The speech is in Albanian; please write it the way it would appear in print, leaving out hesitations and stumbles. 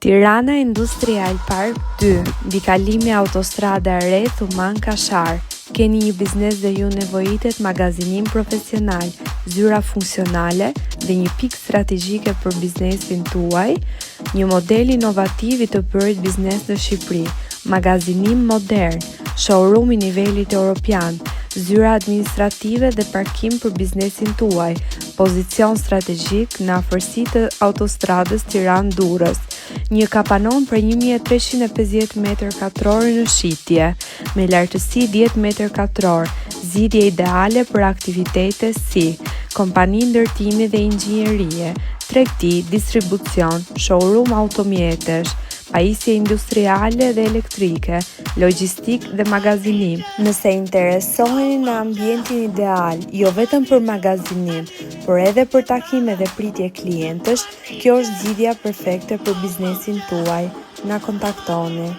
Tirana Industrial Park 2, mbi kalimi autostrada e re Thuman-Kashar. Keni një biznes dhe ju nevojitet magazinim profesional, zyra funksionale dhe një pikë strategjike për biznesin tuaj, një model inovativ i të bërit biznes në Shqipëri, magazinim modern, showroom i nivelit europian, zyra administrative dhe parkim për biznesin tuaj, pozicion strategjik në afërsi të autostradës Tiranë-Durrës, një kapanon për 1350 m2 në shitje, me lartësi 10 m2, zgjidhje ideale për aktivitete si kompani ndërtimi dhe inxhinierie, tregti, distribucion, showroom automjetesh, pajisje industriale dhe elektrike, logjistik dhe magazinim. Nëse interesoheni në ambientin ideal, jo vetëm për magazinim, por edhe për takime dhe pritje klientësh, kjo është zgjidhja perfekte për biznesin tuaj. Na kontaktoni.